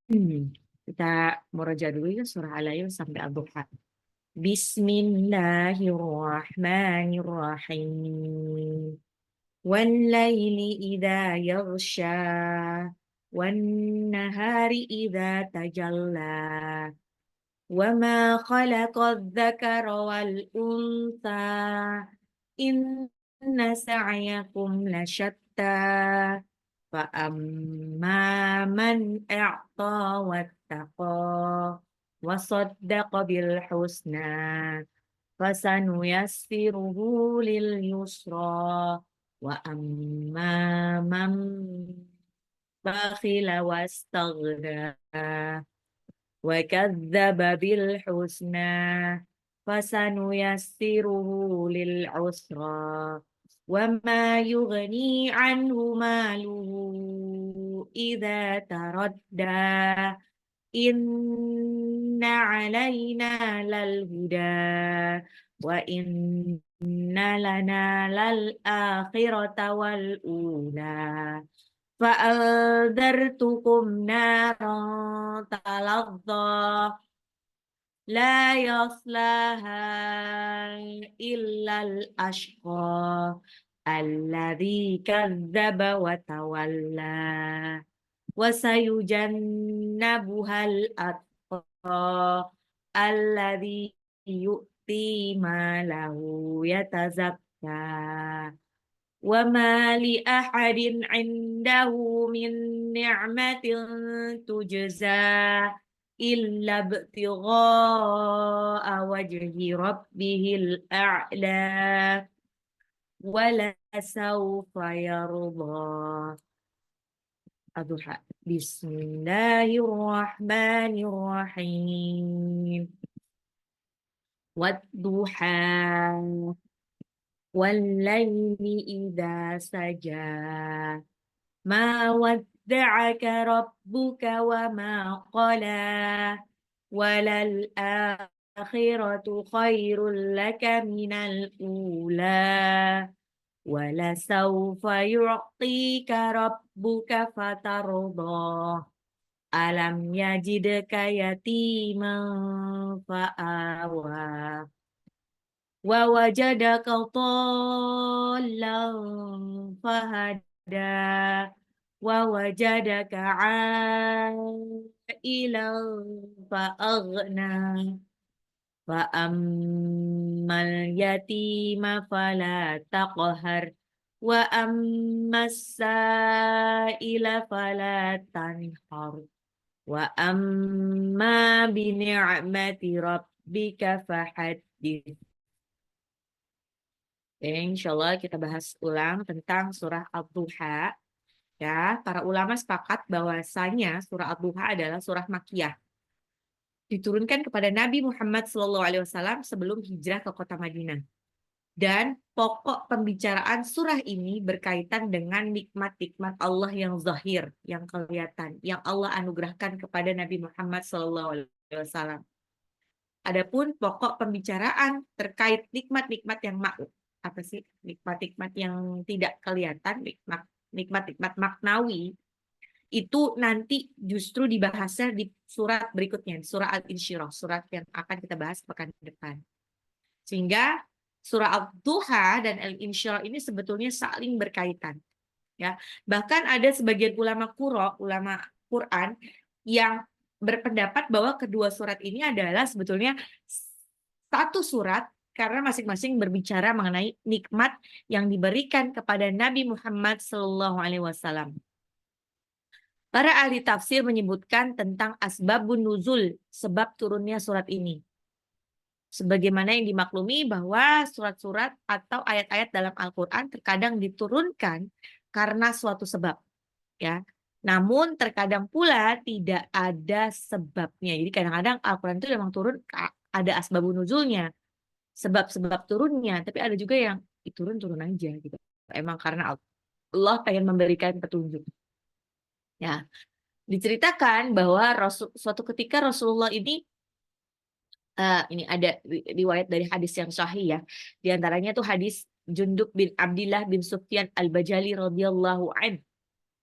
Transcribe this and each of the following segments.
Kita muraja dulu ya surah Al-Ain sampai Ad-Duha. Bismillahirrahmanirrahim. Wal-laili idza yaghsha wan-nahari idza tajalla wa ma khalaqadz-dzakara wal-untha inna sa'yakum lasyatta fa amma man a'ta wattaqa wa saddaqa bil husna fasanuyassiruhu lil yusra wa amma man bakhila wastaghna wa kadzdzaba bil husna fasanuyassiruhu lil usra wa ma yughni anhu maluhu idza taradda inna alaina lal huda wa inna lana lal akhirata wal ula fa'anzartukum naran talazza la yaslaha illal ashqa alladzi kadzdzaba wa tawalla wa sayujannabuhal atqa alladzi yu'ti malahu yatazakka wa ma li ahadin 'indahu min ni'matin tujza illa ibtigha'a wajhi rabbihil a'la wala sawfa yarda. Ad-Duha. Bismillahirrahmanirrahim. Wad-duha wal-laili idza saja. Ma wadda'aka rabbuka wa ma qala. Walal akhiratu khairul laka minal ula. Wala sawfa yu'tika rabbuka fatardah. Alam yajidka yatiman fa'awa. Wa wajadaka dhallan fahada. Wa wajadaka 'ailan fa'aghna. Fa'ammal yatima fala taqhar wa ammas sa'ila fala tanhar wa amma bi ni'mati rabbika fahaddits. Insyaallah kita bahas ulang tentang surah Ad-Duha. Ya, para ulama sepakat bahwasanya surah Ad-Duha adalah surah Makkiyah. Diturunkan kepada Nabi Muhammad SAW sebelum hijrah ke kota Madinah. Dan pokok pembicaraan surah ini berkaitan dengan nikmat-nikmat Allah yang zahir, yang kelihatan, yang Allah anugerahkan kepada Nabi Muhammad SAW. Adapun pokok pembicaraan terkait nikmat-nikmat yang apa sih? Nikmat-nikmat yang tidak kelihatan, nikmat-nikmat maknawi, itu nanti justru dibahasnya di surat berikutnya, surah Al-Insyirah, surat yang akan kita bahas pekan depan. Sehingga surah Ad-Duha dan Al-Insyirah ini sebetulnya saling berkaitan. Ya, bahkan ada sebagian ulama Quran yang berpendapat bahwa kedua surat ini adalah sebetulnya satu surat karena masing-masing berbicara mengenai nikmat yang diberikan kepada Nabi Muhammad SAW. Para ahli tafsir menyebutkan tentang asbabun nuzul, sebab turunnya surat ini. Sebagaimana yang dimaklumi bahwa surat-surat atau ayat-ayat dalam Al-Quran terkadang diturunkan karena suatu sebab. Ya. Namun terkadang pula tidak ada sebabnya. Jadi kadang-kadang Al-Quran itu memang turun, ada asbabun nuzulnya, sebab-sebab turunnya. Tapi ada juga yang turun-turun aja. Gitu. Emang karena Allah pengen memberikan petunjuk. Ya, diceritakan bahwa suatu ketika Rasulullah ini ada riwayat dari hadis yang sahih ya. Di antaranya tuh hadis Jundub bin Abdillah bin Sufyan Al-Bajali radhiyallahu an.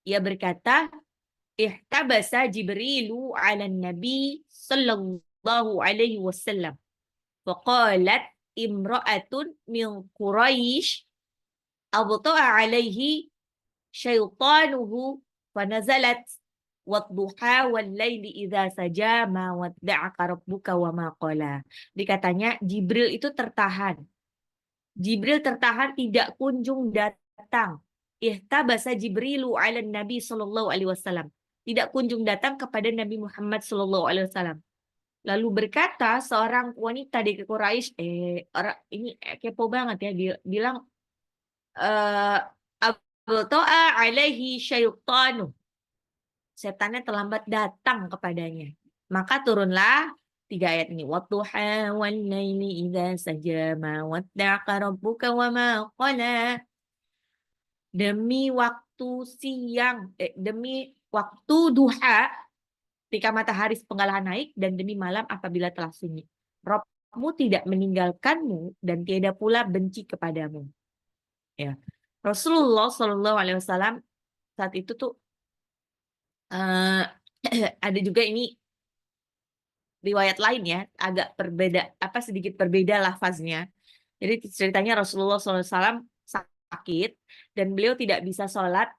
Ia berkata, ihtabasa Jibrilu 'ala Nabi sallallahu alaihi wasallam. Faqalat imra'atun min Quraisy abta'a alaihi syaitanuhu fanazalat wadduha wal laili idza saja ma wadda'aka rabbuka wa ma qala. Dikatanya Jibril itu tertahan. Jibril tertahan tidak kunjung datang. Ihtabasa Jibrilu 'ala Nabi sallallahu alaihi wasallam. Tidak kunjung datang kepada Nabi Muhammad sallallahu alaihi wasallam. Lalu berkata seorang wanita di Quraisy, orang ini kepo banget ya, dia bilang abta'a alaihi syaitanu. Setannya terlambat datang kepadanya. Maka turunlah 3 ayat ini. Wadduha wal laili idza saja ma wadda'aka rabbuka wa ma qala. Demi waktu siang, demi waktu duha ketika matahari sepenggalan naik dan demi malam apabila telah sunyi. Rabbmu tidak meninggalkanmu dan tiada pula benci kepadamu. Ya. Rasulullah Shallallahu Alaihi Wasallam saat itu tuh ada juga ini riwayat lain ya, agak berbeda, sedikit berbeda lafaznya. Jadi ceritanya Rasulullah SAW sakit dan beliau tidak bisa sholat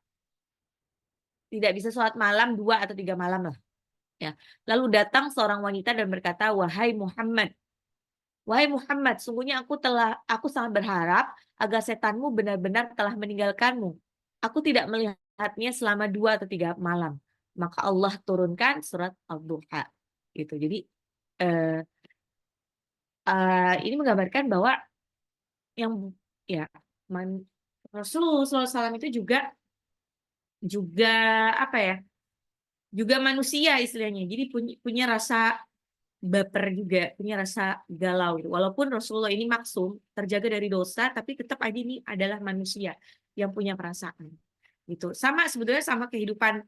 malam 2 atau 3 malam lah. Ya. Lalu datang seorang wanita dan berkata, wahai Muhammad, sungguhnya aku sangat berharap agar setanmu benar-benar telah meninggalkanmu. Aku tidak melihatnya selama 2 atau 3 malam. Maka Allah turunkan surat Al-Duha. Gitu. Jadi ini menggambarkan bahwa yang ya Rasulullah SAW itu juga apa ya? Juga manusia istilahnya. Jadi punya rasa baper juga, punya rasa galau gitu. Walaupun Rasulullah ini maksum, terjaga dari dosa, tapi tetap aja ini adalah manusia yang punya perasaan. Gitu. Sebetulnya sama kehidupan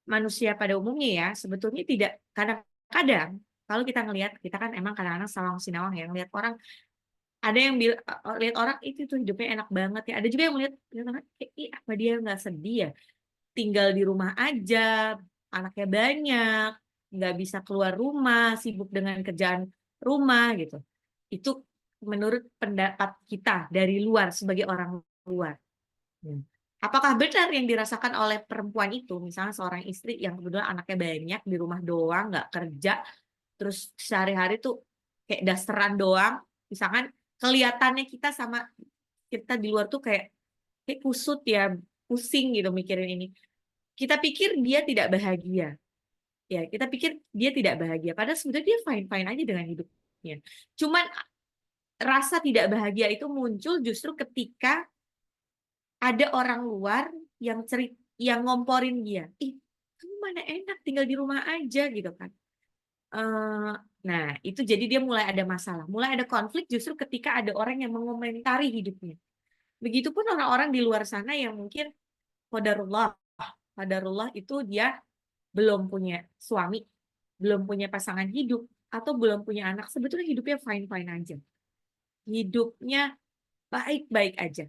manusia pada umumnya ya. Sebetulnya tidak, kadang-kadang kalau kita ngelihat, kita kan emang kadang-kadang sawang sinawang ya, ngelihat orang, ada yang lihat orang itu tuh hidupnya enak banget ya. Ada juga yang lihat orang, apa dia nggak sedih ya? Tinggal di rumah aja, anaknya banyak, nggak bisa keluar rumah, sibuk dengan kerjaan rumah gitu. Itu menurut pendapat kita dari luar sebagai orang luar. Apakah benar yang dirasakan oleh perempuan itu, misalnya seorang istri yang kebetulan anaknya banyak, di rumah doang, nggak kerja, terus sehari-hari tuh kayak dasteran doang, misalkan kelihatannya kita sama kita di luar tuh kayak kusut ya, pusing gitu mikirin ini. Kita pikir dia tidak bahagia. Ya, kita pikir dia tidak bahagia. Padahal sebetulnya dia fine-fine aja dengan hidupnya. Cuman rasa tidak bahagia itu muncul justru ketika ada orang luar yang ngomporin dia. Ih, kamu mana enak tinggal di rumah aja gitu kan. Nah, itu jadi dia mulai ada masalah. Mulai ada konflik justru ketika ada orang yang mengomentari hidupnya. Begitupun orang-orang di luar sana yang mungkin qadarullah itu dia belum punya suami, belum punya pasangan hidup, atau belum punya anak, sebetulnya hidupnya fine-fine aja. Hidupnya baik-baik aja.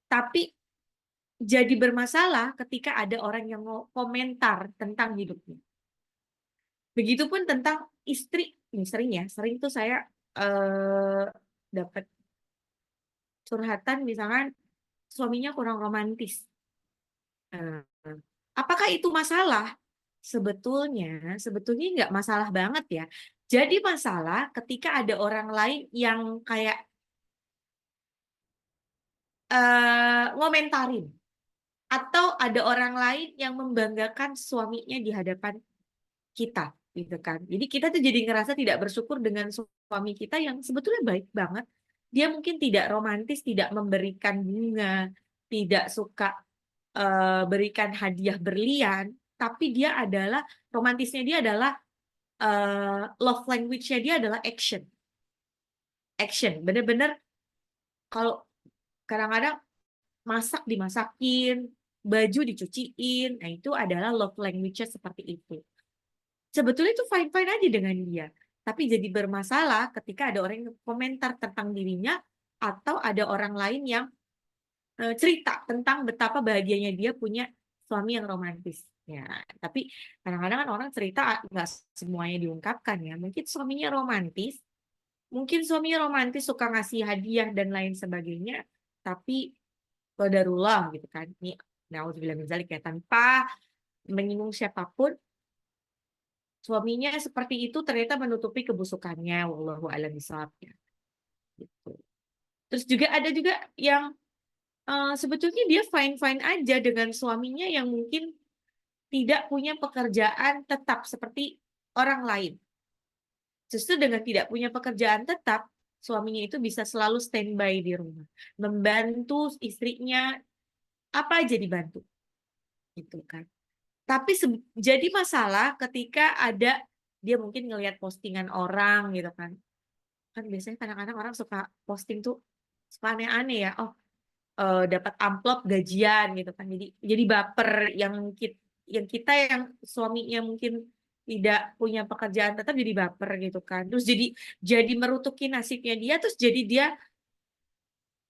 Tapi jadi bermasalah ketika ada orang yang mau komentar tentang hidupnya. Begitupun tentang istri, ini sering tuh saya dapat curhatan misalkan suaminya kurang romantis. Apakah itu masalah? Sebetulnya nggak masalah banget ya. Jadi masalah ketika ada orang lain yang kayak ngomentarin, atau ada orang lain yang membanggakan suaminya di hadapan kita, gitu kan. Jadi kita tuh jadi ngerasa tidak bersyukur dengan suami kita yang sebetulnya baik banget. Dia mungkin tidak romantis, tidak memberikan bunga, tidak suka berikan hadiah berlian, tapi dia adalah romantisnya dia adalah love language-nya dia adalah action. Bener-bener kalau kadang-kadang masak dimasakin, baju dicuciin, nah itu adalah love language-nya seperti itu. Sebetulnya itu fine-fine aja dengan dia, tapi jadi bermasalah ketika ada orang yang komentar tentang dirinya atau ada orang lain yang cerita tentang betapa bahagianya dia punya suami yang romantis. Ya, tapi kadang-kadang kan orang cerita nggak semuanya diungkapkan ya. Mungkin suaminya romantis suka ngasih hadiah dan lain sebagainya, tapi qadarullah gitu kan. Ini naudzubillah min dzalik ya, tanpa menyinggung siapapun, suaminya seperti itu ternyata menutupi kebusukannya, wallahu a'lam bishawab ya. Gitu. Terus juga ada juga yang sebetulnya dia fine-fine aja dengan suaminya yang mungkin tidak punya pekerjaan tetap seperti orang lain. Justru dengan tidak punya pekerjaan tetap, suaminya itu bisa selalu standby di rumah, membantu istrinya apa aja dibantu, gitu kan. Tapi jadi masalah ketika ada dia mungkin ngelihat postingan orang gitu kan. Kan biasanya kadang-kadang orang suka posting tuh suka aneh-aneh ya. Oh, dapat amplop gajian gitu kan. Jadi baper yang kita yang suaminya mungkin tidak punya pekerjaan tetap jadi baper gitu kan. Terus jadi merutuki nasibnya dia, terus jadi dia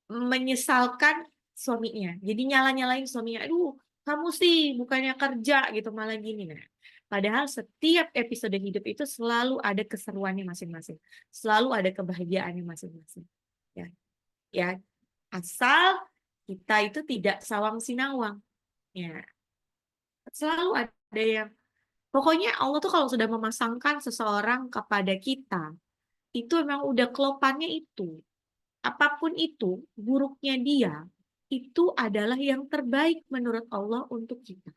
menyesalkan suaminya. Jadi nyala-nyalain suaminya. Aduh, kamu sih bukannya kerja gitu malah gini. Nah, padahal setiap episode hidup itu selalu ada keseruannya masing-masing. Selalu ada kebahagiaannya masing-masing. Ya, ya, asal kita itu tidak sawang sinawang. Ya, selalu ada yang pokoknya Allah tuh kalau sudah memasangkan seseorang kepada kita, itu memang udah kelopannya itu. Apapun itu, buruknya dia, itu adalah yang terbaik menurut Allah untuk kita.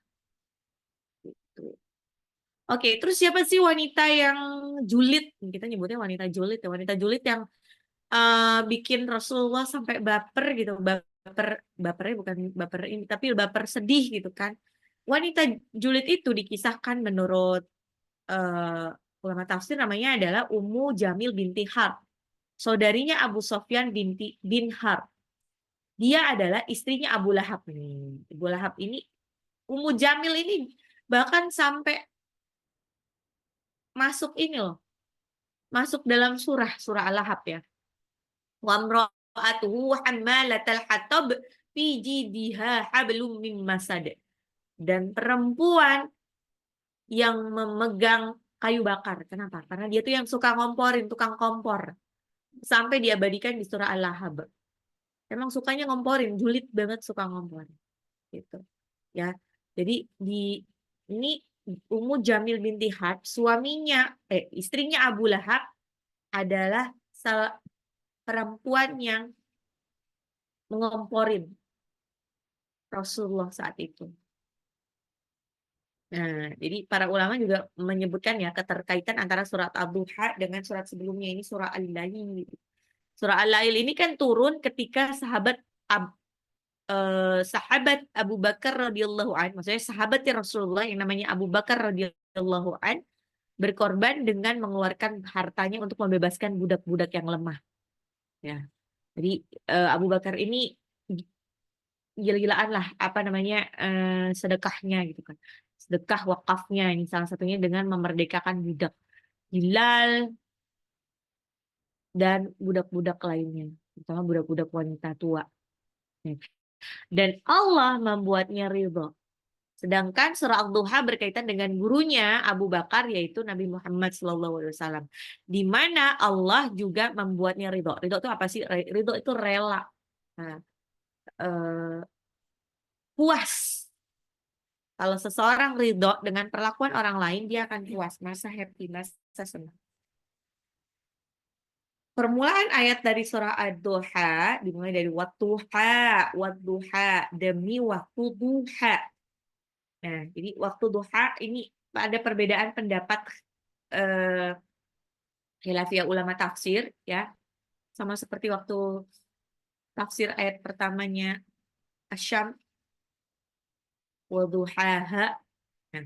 Gitu. Oke, terus siapa sih wanita yang julid? Kita nyebutnya wanita julid ya. Wanita julid yang bikin Rasulullah sampai baper gitu. Bapernya bukan baper ini, tapi baper sedih gitu kan. Wanita julid itu dikisahkan menurut eh, ulama tafsir namanya adalah Ummu Jamil binti Harb. Saudarinya Abu Sofyan bin Harb. Dia adalah istrinya Abu Lahab nih. Abu Lahab ini, Ummu Jamil ini bahkan sampai masuk ini loh, masuk dalam surah Al-Lahab ya. Wa imra'atuhu hammalatal hatab fi jidha hablum mim masad. Dan perempuan yang memegang kayu bakar. Kenapa? Karena dia tuh yang suka ngomporin, tukang kompor. Sampai diabadikan di surah Al-Lahab. Emang sukanya ngomporin, julid banget suka ngomporin. Gitu. Ya. Jadi ini Ummu Jamil binti Harb, istrinya Abu Lahab adalah perempuan yang mengomporin Rasulullah saat itu. Nah, jadi para ulama juga menyebutkan ya keterkaitan antara surat Ad-Duha dengan surat sebelumnya ini surah Al-Lail. Surah Al-Lail ini kan turun ketika sahabat Abu Bakar radhiyallahu an, maksudnya sahabat Rasulullah yang namanya Abu Bakar radhiyallahu an berkorban dengan mengeluarkan hartanya untuk membebaskan budak-budak yang lemah. Ya, jadi Abu Bakar ini gila-gilaan lah apa namanya sedekahnya gitu kan, sedekah wakafnya ini salah satunya dengan memerdekakan budak Bilal dan budak-budak lainnya, terutama budak-budak wanita tua. Dan Allah membuatnya ridho. Sedangkan surah Al-Duha berkaitan dengan gurunya Abu Bakar yaitu Nabi Muhammad SAW. Di mana Allah juga membuatnya ridho. Ridho itu apa sih? Ridho itu rela. Nah, eh, puas. Kalau seseorang ridho dengan perlakuan orang lain, dia akan puas, masa happy, masa senang. Permulaan ayat dari surah Ad-Duha dimulai dari wadduha, demi waktu duha. Nah, jadi waktu duha ini ada perbedaan pendapat eh, khilafiyah ulama tafsir ya. Sama seperti waktu tafsir ayat pertamanya Asyam wadduhaha. Nah,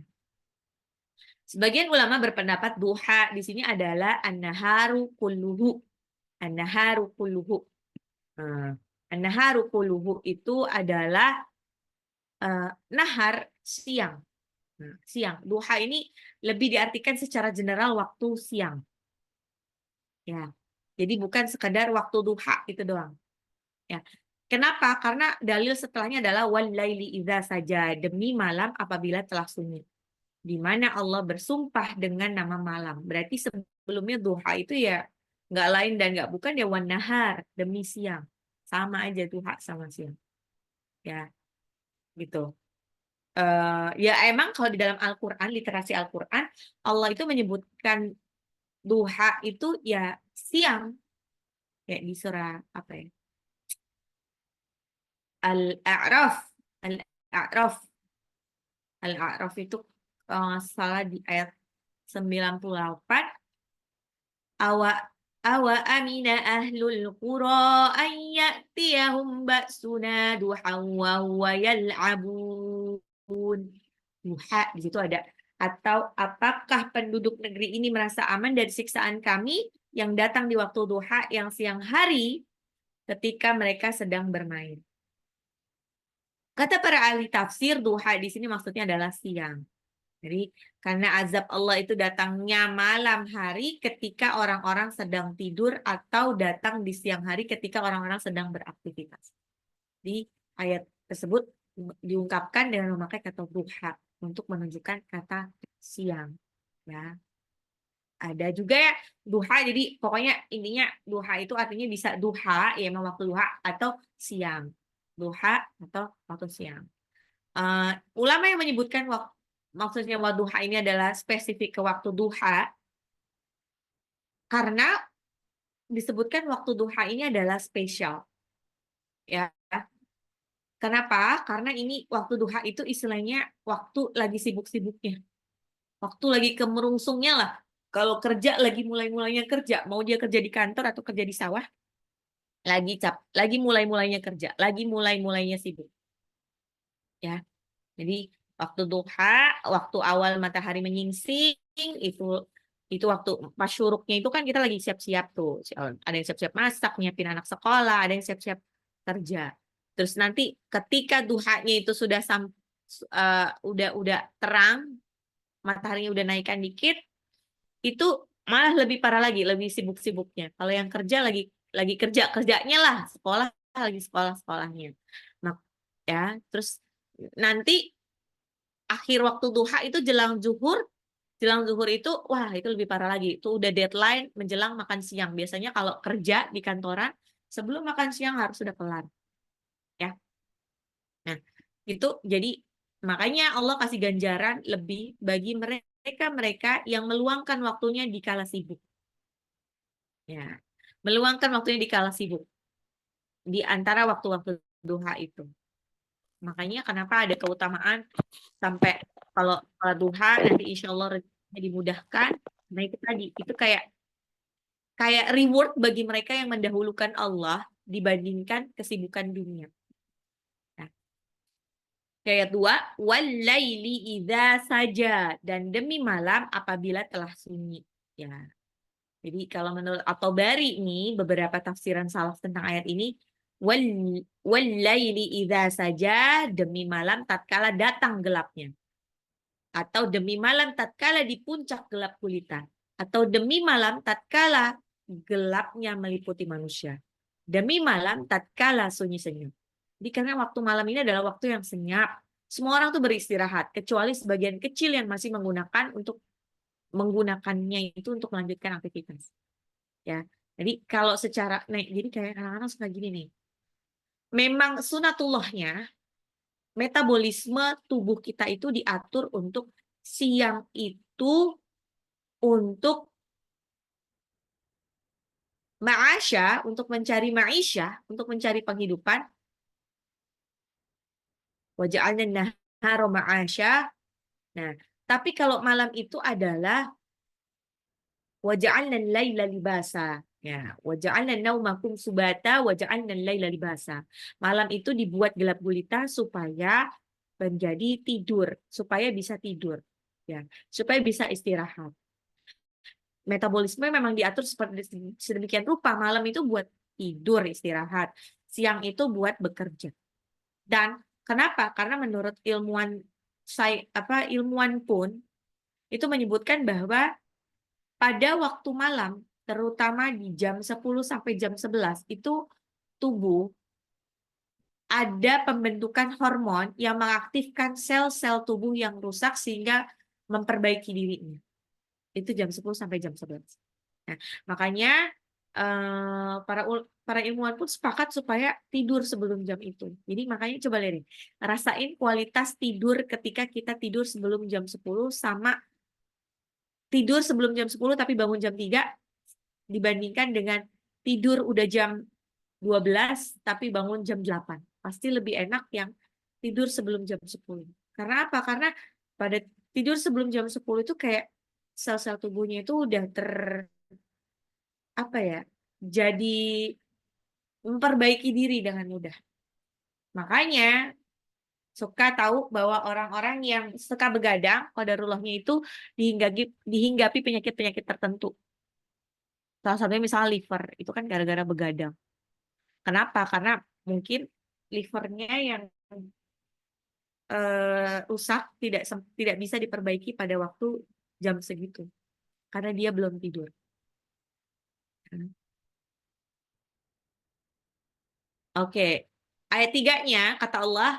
sebagian ulama berpendapat duha di sini adalah an-naharu kulluhu. An-naharu kulluhu. Nah, an-naharu kulluhu itu adalah nahar siang. Nah, siang. Duha ini lebih diartikan secara general waktu siang. Ya. Jadi bukan sekedar waktu duha itu doang. Ya. Kenapa? Karena dalil setelahnya adalah walaili idza saja, demi malam apabila telah sunyi. Di mana Allah bersumpah dengan nama malam. Berarti sebelumnya duha itu ya nggak lain dan nggak bukan ya wan nahar, demi siang. Sama aja duha sama siang. Ya, gitu. Ya emang kalau di dalam Al-Quran, literasi Al-Quran, Allah itu menyebutkan duha itu ya siang. Kayak di surah apa ya? Al-A'raf. Al-A'raf. Al-A'raf itu kalau nggak salah di ayat 98. Awa awa amina ahlul qura an ya'tiyahum ba'suna duhan wa huwa yal'abun. Duha di situ ada. Atau apakah penduduk negeri ini merasa aman dari siksaan kami yang datang di waktu duha yang siang hari ketika mereka sedang bermain. Kata para ahli tafsir, duha di sini maksudnya adalah siang. Jadi karena azab Allah itu datangnya malam hari ketika orang-orang sedang tidur atau datang di siang hari ketika orang-orang sedang beraktivitas. Di ayat tersebut diungkapkan dengan memakai kata duha untuk menunjukkan kata siang. Ya, ada juga ya duha. Jadi pokoknya intinya duha itu artinya bisa duha ya memang waktu duha atau siang. Duha atau waktu siang. Ulama yang menyebutkan maksudnya waduha ini adalah spesifik ke waktu duha karena disebutkan waktu duha ini adalah spesial. Ya. Kenapa? Karena ini waktu duha itu istilahnya waktu lagi sibuk-sibuknya. Waktu lagi kemerungsungnya lah. Kalau kerja lagi mulai-mulainya kerja, mau dia kerja di kantor atau kerja di sawah, lagi mulai-mulainya kerja, lagi mulai-mulainya sibuk. Ya. Jadi waktu duha, waktu awal matahari menyingsing itu waktu pas syuruknya itu kan kita lagi siap-siap tuh. Ada yang siap-siap masak, nyiapin anak sekolah, ada yang siap-siap kerja. Terus nanti ketika duhanya itu udah terang, mataharinya udah naikkan dikit, itu malah lebih parah lagi, lebih sibuk-sibuknya. Kalau yang kerja lagi kerjanya lah, sekolah lagi sekolahnya. Nah, ya, terus nanti akhir waktu duha itu jelang zuhur itu wah itu lebih parah lagi, itu udah deadline menjelang makan siang. Biasanya kalau kerja di kantoran sebelum makan siang harus sudah kelar ya. Nah itu jadi makanya Allah kasih ganjaran lebih bagi mereka yang meluangkan waktunya di kala sibuk ya, meluangkan waktunya di kala sibuk di antara waktu-waktu duha itu. Makanya kenapa ada keutamaan sampai kalau duha nanti insya Allah rezekinya dimudahkan. Nah itu tadi, itu kayak reward bagi mereka yang mendahulukan Allah dibandingkan kesibukan dunia. Nah, ayat 2, walaili idza saja, dan demi malam apabila telah sunyi. Ya. Jadi kalau menurut At-Tabari ini beberapa tafsiran salaf tentang ayat ini walaili idza saja, demi malam tatkala datang gelapnya, atau demi malam tatkala di puncak gelap gulita, atau demi malam tatkala gelapnya meliputi manusia, demi malam tatkala sunyi senyap. Jadi karena waktu malam ini adalah waktu yang senyap, semua orang tuh beristirahat kecuali sebagian kecil yang masih menggunakannya itu untuk melanjutkan aktivitas. Ya, jadi kalau secara, nah, jadi kayak kadang-kadang suka gini nih. Memang sunatullahnya metabolisme tubuh kita itu diatur untuk siang itu untuk ma'asya, untuk mencari maisha, untuk mencari penghidupan. Waja'alna nahara ma'asya. Nah, tapi kalau malam itu adalah waja'alna laila libasa. Ya, waja'alna naumakum subata waja'alna laila libasa. Malam itu dibuat gelap gulita supaya menjadi tidur, supaya bisa tidur. Ya, supaya bisa istirahat. Metabolisme memang diatur seperti sedemikian rupa. Malam itu buat tidur, istirahat. Siang itu buat bekerja. Dan kenapa? Karena menurut ilmuwan pun itu menyebutkan bahwa pada waktu malam, terutama di jam 10 sampai jam 11, itu tubuh ada pembentukan hormon yang mengaktifkan sel-sel tubuh yang rusak sehingga memperbaiki dirinya. Itu jam 10 sampai jam 11. Nah, makanya para ilmuwan pun sepakat supaya tidur sebelum jam itu. Jadi makanya coba lihat, rasain kualitas tidur ketika kita tidur sebelum jam 10 sama tidur sebelum jam 10 tapi bangun jam 3 dibandingkan dengan tidur udah jam 12 tapi bangun jam 8. Pasti lebih enak yang tidur sebelum jam 10. Karena apa? Karena pada tidur sebelum jam 10 itu kayak sel-sel tubuhnya itu udah jadi memperbaiki diri dengan mudah. Makanya suka tahu bahwa orang-orang yang suka begadang, qadarullahnya itu dihinggapi penyakit-penyakit tertentu. Salah satunya misalnya liver, itu kan gara-gara begadang. Kenapa? Karena mungkin livernya yang rusak tidak bisa diperbaiki pada waktu jam segitu karena dia belum tidur. Oke, ayat 3-nya kata Allah,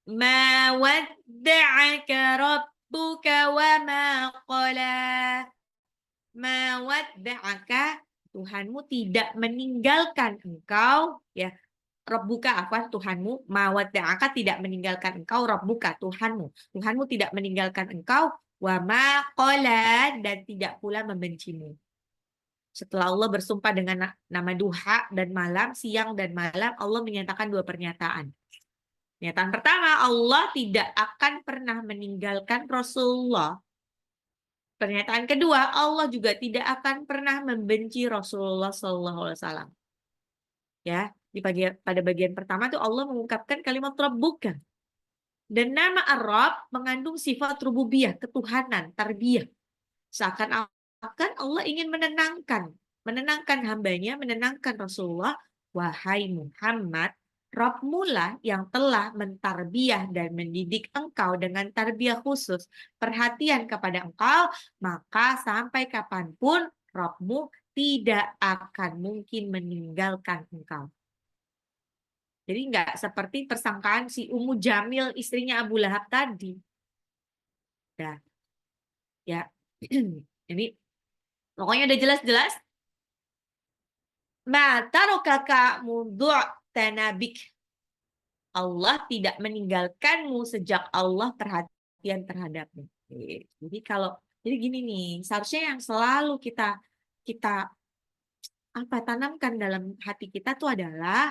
ma wadda'aka rabbuka wa ma qala. Ma wadda'aka, Tuhanmu tidak meninggalkan engkau, ya. Rabbuka apa? Tuhanmu. Ma wadda'aka, tidak meninggalkan engkau. Rabbuka, Tuhanmu. Tuhanmu tidak meninggalkan engkau. Wa ma qala, dan tidak pula membencimu. Setelah Allah bersumpah dengan nama duha dan malam, siang dan malam, Allah menyatakan dua pernyataan. Pernyataan pertama, Allah tidak akan pernah meninggalkan Rasulullah. Pernyataan kedua, Allah juga tidak akan pernah membenci Rasulullah SAW. Ya, pada bagian pertama tuh Allah mengungkapkan kalimat Rabbuka. Dan nama Ar-Rabb mengandung sifat rububiyah, ketuhanan, tarbiyah. Seakan-akan Allah ingin menenangkan hambanya, menenangkan Rasulullah. Wahai Muhammad, Rabbmu lah yang telah mentarbiyah dan mendidik engkau dengan tarbiyah khusus, perhatian kepada engkau, maka sampai kapanpun Rabbmu tidak akan mungkin meninggalkan engkau. Jadi nggak seperti persangkaan si Ummu Jamil, istrinya Abu Lahab tadi. Ya, ya. Ini pokoknya udah jelas-jelas. Ma tarokaka mudu' tanabik. Allah tidak meninggalkanmu sejak Allah perhatian terhadapmu. Jadi gini nih, seharusnya yang selalu kita tanamkan dalam hati kita tuh adalah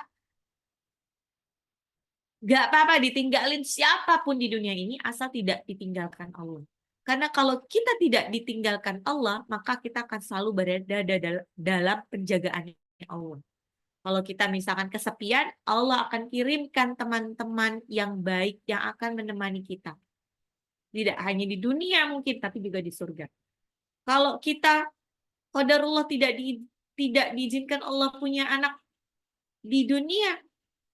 gak apa-apa ditinggalin siapapun di dunia ini asal tidak ditinggalkan Allah. Karena kalau kita tidak ditinggalkan Allah, maka kita akan selalu berada dalam penjagaan Allah. Kalau kita misalkan kesepian, Allah akan kirimkan teman-teman yang baik yang akan menemani kita. Tidak hanya di dunia mungkin, tapi juga di surga. Kalau kita qadarullah tidak diizinkan Allah punya anak di dunia,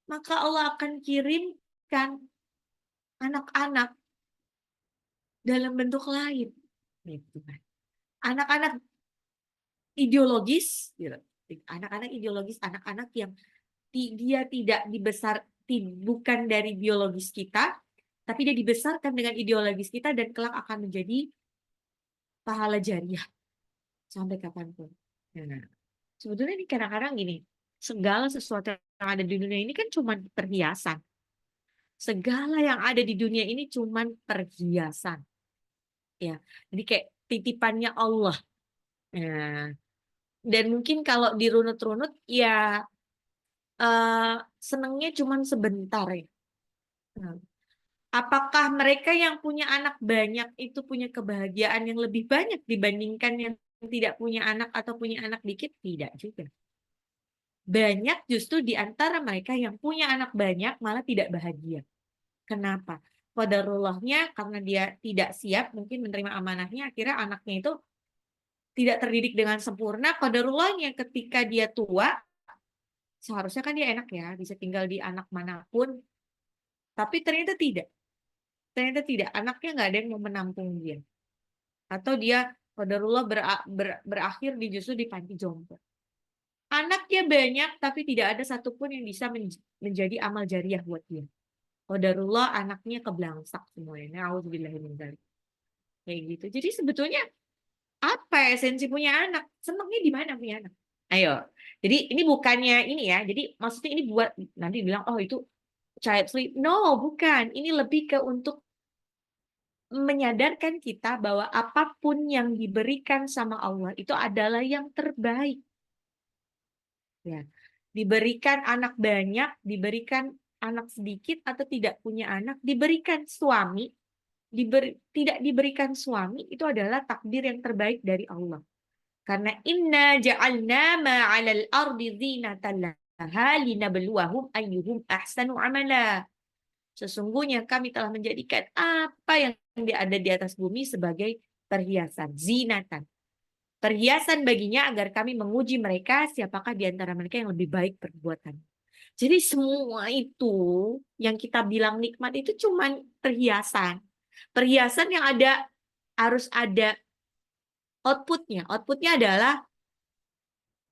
maka Allah akan kirimkan anak-anak dalam bentuk lain. Anak-anak ideologis, anak-anak ideologis, anak-anak yang dia tidak bukan dari biologis kita, tapi dia dibesarkan dengan ideologis kita dan kelak akan menjadi pahala jariah sampai kapanpun. Nah, sebetulnya ini kadang-kadang gini, segala sesuatu yang ada di dunia ini kan cuma perhiasan. Segala yang ada di dunia ini cuma perhiasan. Ya, jadi kayak titipannya Allah. Nah, dan mungkin kalau dirunut-runut ya senengnya cuma sebentar ya. Nah, apakah mereka yang punya anak banyak itu punya kebahagiaan yang lebih banyak dibandingkan yang tidak punya anak atau punya anak dikit? Tidak juga. Banyak justru di antara mereka yang punya anak banyak malah tidak bahagia. Kenapa? Qadarullahnya karena dia tidak siap mungkin menerima amanahnya, akhirnya anaknya itu tidak terdidik dengan sempurna. Qadarullahnya ketika dia tua, seharusnya kan dia enak ya, bisa tinggal di anak manapun. Tapi ternyata tidak. Ternyata tidak. Anaknya nggak ada yang mau menampung dia. Atau dia qadarullah berakhir justru di panti jompo. Anaknya banyak, tapi tidak ada satupun yang bisa menjadi amal jariah buat dia. Qadarullah anaknya keblangsak semuanya. Nauzubillahi min dzalik. Kayak gitu. Jadi sebetulnya apa esensi punya anak? Senangnya di mana punya anak? Ayo. Jadi ini bukannya ini ya. Jadi maksudnya ini buat nanti bilang oh itu child free. No, bukan. Ini lebih ke untuk menyadarkan kita bahwa apapun yang diberikan sama Allah itu adalah yang terbaik. Ya. Diberikan anak banyak, diberikan anak sedikit atau tidak punya anak, diberikan suami, tidak diberikan suami itu adalah takdir yang terbaik dari Allah. Karena inna ja'alna ma'alal ardi zinatan laha linabluwahum ayyuhum ahsanu amala. Sesungguhnya kami telah menjadikan apa yang ada di atas bumi sebagai perhiasan, zinatan. Perhiasan baginya agar kami menguji mereka siapakah di antara mereka yang lebih baik perbuatan. Jadi semua itu yang kita bilang nikmat itu cuman perhiasan. Perhiasan yang ada harus ada outputnya. Outputnya adalah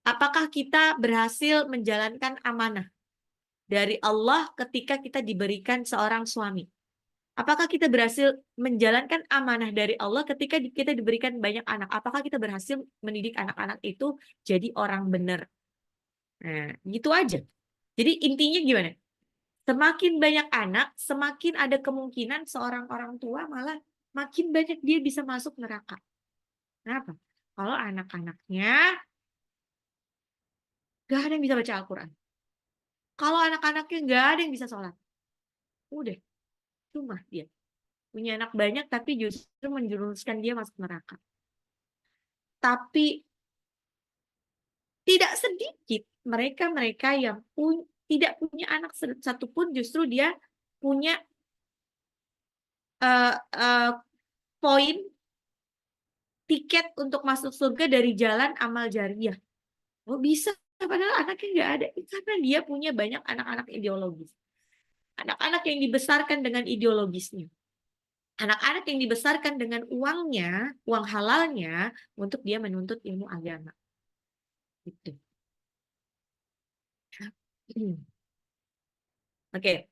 apakah kita berhasil menjalankan amanah dari Allah ketika kita diberikan seorang suami. Apakah kita berhasil menjalankan amanah dari Allah ketika kita diberikan banyak anak? Apakah kita berhasil mendidik anak-anak itu jadi orang benar? Nah, gitu aja. Jadi intinya gimana? Semakin banyak anak, semakin ada kemungkinan seorang orang tua malah makin banyak dia bisa masuk neraka. Kenapa? Kalau anak-anaknya gak ada yang bisa baca Al-Quran. Kalau anak-anaknya gak ada yang bisa sholat. Udah, cuma dia. Punya anak banyak tapi justru menjerumuskan dia masuk neraka. Tapi tidak sedikit mereka-mereka yang tidak punya anak satupun justru dia punya uh, uh, poin tiket untuk masuk surga dari jalan amal jariah. Oh bisa, padahal anaknya nggak ada. Karena dia punya banyak anak-anak ideologis. Anak-anak yang dibesarkan dengan ideologisnya. Anak-anak yang dibesarkan dengan uangnya, uang halalnya, untuk dia menuntut ilmu agama. Gitu. Oke.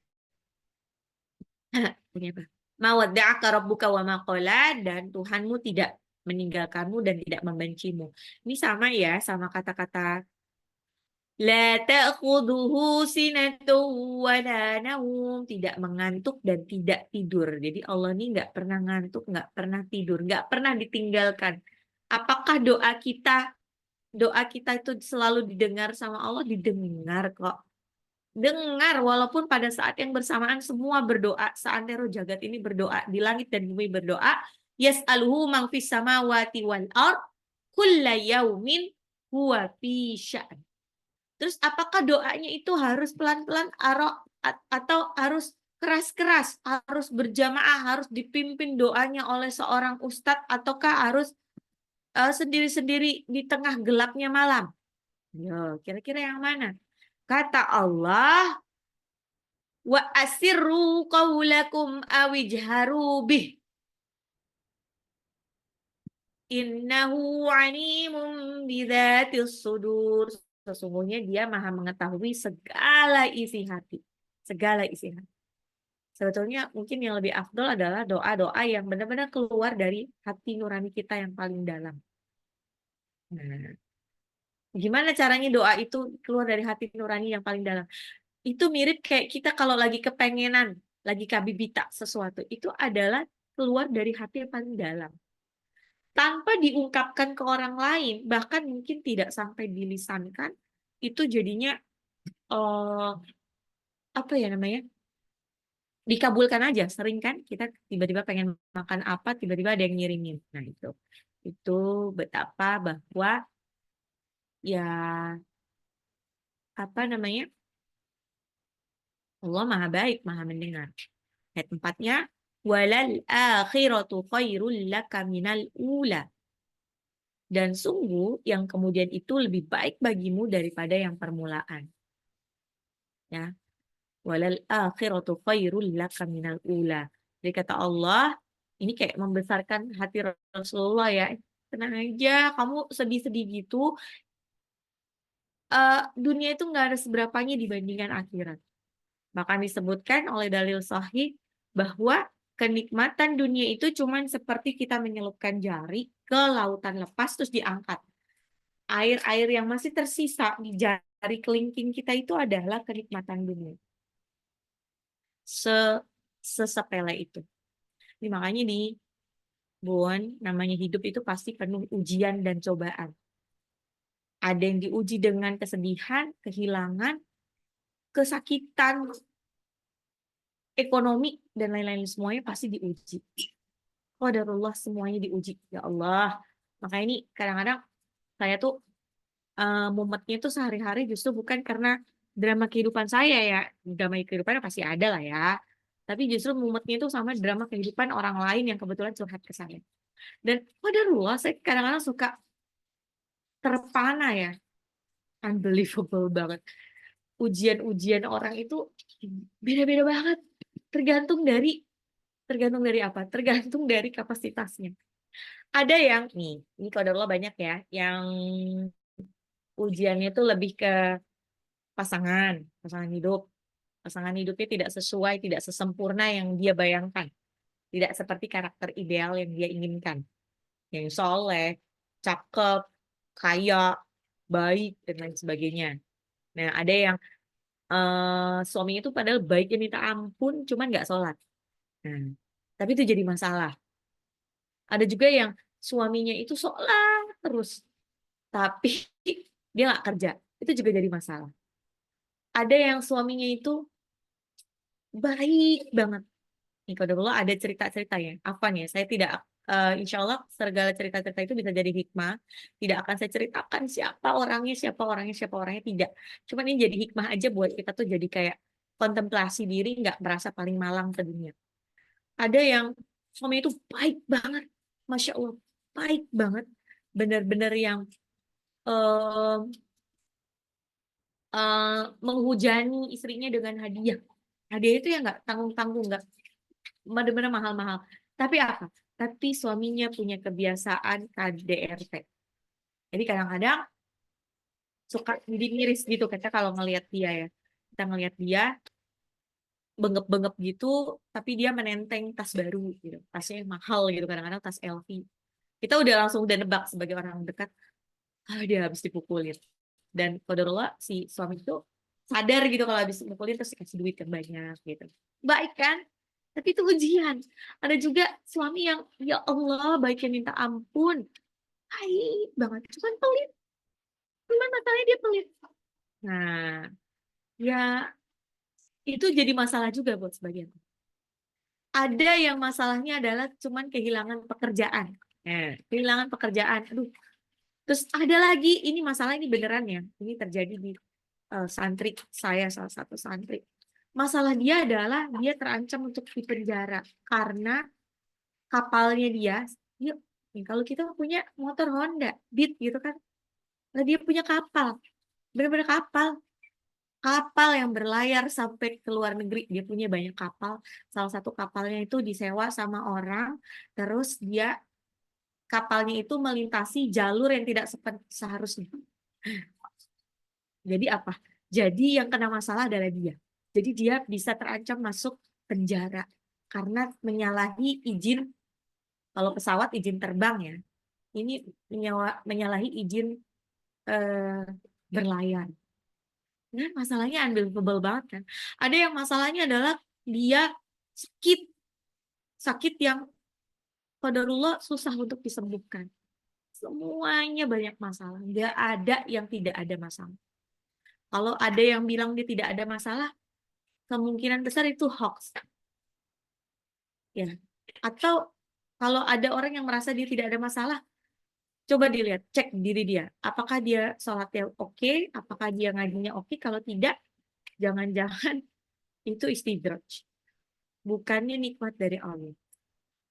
Punya apa? Mawadda'aka rabbuka wa ma qala, dan Tuhanmu tidak meninggalkanmu dan tidak membencimu. Ini sama ya, sama kata-kata la ta'khudhuhu sinatun wa la naum, tidak mengantuk dan tidak tidur. Jadi Allah ini nggak pernah ngantuk, nggak pernah tidur, nggak pernah ditinggalkan. Apakah doa kita itu selalu didengar sama Allah? Didengar kok. Dengar, walaupun pada saat yang bersamaan semua berdoa, seantero jagat ini berdoa, di langit dan bumi berdoa, yas'aluhu man fis samawati wal ard kulla yaumin huwa fi sya'n. Terus apakah doanya itu harus pelan-pelan atau harus keras-keras, harus berjamaah, harus dipimpin doanya oleh seorang ustadz, ataukah harus sendiri-sendiri di tengah gelapnya malam? Yo, kira-kira yang mana? Kata Allah, wa asirru qawlakum awijharu bih. Innahu alimun bidzatis sudur. Sesungguhnya dia maha mengetahui segala isi hati. Segala isi hati. Sebetulnya mungkin yang lebih afdol adalah doa-doa yang benar-benar keluar dari hati nurani kita yang paling dalam. Nah, gimana caranya doa itu keluar dari hati nurani yang paling dalam? Itu mirip kayak kita kalau lagi kepengenan, lagi kabibita sesuatu, itu adalah keluar dari hati yang paling dalam. Tanpa diungkapkan ke orang lain, bahkan mungkin tidak sampai dilisankan, itu jadinya apa ya namanya? Dikabulkan aja. Sering kan kita tiba-tiba pengen makan apa, tiba-tiba ada yang ngirimin. Nah, itu betapa bahwa ya apa namanya? Allah Maha baik, Maha mendengar. Ayat 4-nya, walal akhiratu khairul laka minal ula. Dan sungguh yang kemudian itu lebih baik bagimu daripada yang permulaan. Ya. Walal akhiratu khairul laka minal ula. Jadi kata Allah, ini kayak membesarkan hati Rasulullah ya. Tenang aja, kamu sedih-sedih gitu, dunia itu nggak ada seberapanya dibandingkan akhirat. Bahkan disebutkan oleh dalil sahih bahwa kenikmatan dunia itu cuman seperti kita menyelupkan jari ke lautan lepas terus diangkat. Air-air yang masih tersisa di jari kelingking kita itu adalah kenikmatan dunia. Sesepele itu. Ini makanya nih, Bun, namanya hidup itu pasti penuh ujian dan cobaan. Ada yang diuji dengan kesedihan, kehilangan, kesakitan, ekonomi, dan lain-lain, semuanya pasti diuji. Qadarullah, semuanya diuji. Ya Allah. Makanya ini kadang-kadang saya tuh mumetnya tuh sehari-hari justru bukan karena drama kehidupan saya ya. Drama kehidupan pasti ada lah ya. Tapi justru mumetnya itu sama drama kehidupan orang lain yang kebetulan curhat ke saya. Dan qadarullah, saya kadang-kadang suka terpana ya. Unbelievable banget. Ujian-ujian orang itu beda-beda banget. Tergantung dari apa? Tergantung dari kapasitasnya. Ada yang nih, ini qadarullah banyak ya, yang ujiannya itu lebih ke pasangan hidup. Pasangan hidupnya tidak sesuai, tidak sesempurna yang dia bayangkan. Tidak seperti karakter ideal yang dia inginkan. Yang soleh, cakep, kaya, baik, dan lain sebagainya. Nah, ada yang suaminya itu padahal baiknya minta ampun, cuman nggak sholat. Nah, tapi itu jadi masalah. Ada juga yang suaminya itu sholat terus, tapi dia nggak kerja. Itu juga jadi masalah. Ada yang suaminya itu baik banget. Nih, kalau dulu ada cerita-ceritanya. Apa nih? Saya tidak, insya Allah segala cerita-cerita itu bisa jadi hikmah. Tidak akan saya ceritakan siapa orangnya, siapa orangnya, siapa orangnya. Tidak. Cuman ini jadi hikmah aja buat kita tuh jadi kayak kontemplasi diri, nggak merasa paling malang ke dunia. Ada yang suaminya itu baik banget. Masya Allah. Baik banget. Benar-benar yang eh, menghujani istrinya dengan hadiah. Hadiah itu ya nggak tanggung-tanggung, nggak benar-benar mahal-mahal. Tapi apa? Tapi suaminya punya kebiasaan KDRT. Jadi kadang-kadang suka jadi miris gitu kita kalau ngelihat dia ya. Kita ngelihat dia bengep-bengep gitu, tapi dia menenteng tas baru gitu. Tasnya yang mahal gitu, kadang-kadang tas LV. Kita udah nebak sebagai orang dekat, dia habis dipukulin. Dan qadarullah si suami itu sadar gitu kalau habis dipukulin terus dikasih duit yang banyak gitu. Baik kan? Tapi itu ujian. Ada juga suami yang ya Allah baiknya minta ampun. Baik banget. Cuman pelit. Cuman masalahnya dia pelit. Nah, ya itu jadi masalah juga buat sebagian. Ada yang masalahnya adalah cuman kehilangan pekerjaan. Nah, kehilangan pekerjaan. Aduh. Terus ada lagi, ini masalah ini beneran ya. Ini terjadi di santri saya, salah satu santri. Masalah dia adalah dia terancam untuk dipenjara karena kapalnya dia kalau kita punya motor Honda, Beat gitu kan, nah dia punya kapal, benar-benar kapal yang berlayar sampai ke luar negeri. Dia punya banyak kapal. Salah satu kapalnya itu disewa sama orang, terus dia kapalnya itu melintasi jalur yang tidak seharusnya. Jadi apa? Jadi yang kena masalah adalah dia. Jadi dia bisa terancam masuk penjara karena menyalahi izin, kalau pesawat izin terbang ya. Ini menyalahi izin eh, berlayar. Nah, masalahnya unbelievable banget kan. Ada yang masalahnya adalah dia sakit, sakit yang qadarullah susah untuk disembuhkan. Semuanya banyak masalah. Nggak ada yang tidak ada masalah. Kalau ada yang bilang dia tidak ada masalah, kemungkinan besar itu hoax. Ya. Atau kalau ada orang yang merasa dia tidak ada masalah, coba dilihat, cek diri dia. Apakah dia sholatnya oke? Apakah dia ngajinya oke? Kalau tidak, jangan-jangan itu istidraj. Bukannya nikmat dari Allah.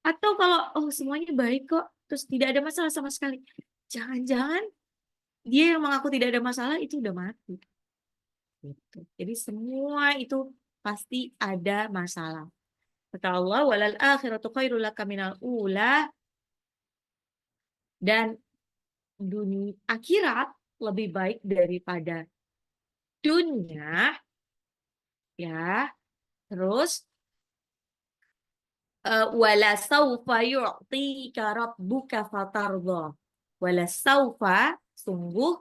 Atau kalau, oh semuanya baik kok, terus tidak ada masalah sama sekali. Jangan-jangan dia yang mengaku tidak ada masalah, itu udah mati. Gitu. Jadi semua itu pasti ada masalah. Kata Allah, walal akhiratu khairul laka minal ula, dan dunia akhirat lebih baik daripada dunia, ya. Terus wala saufa yu'tika rabbuka fatardha. Wala saufa, sungguh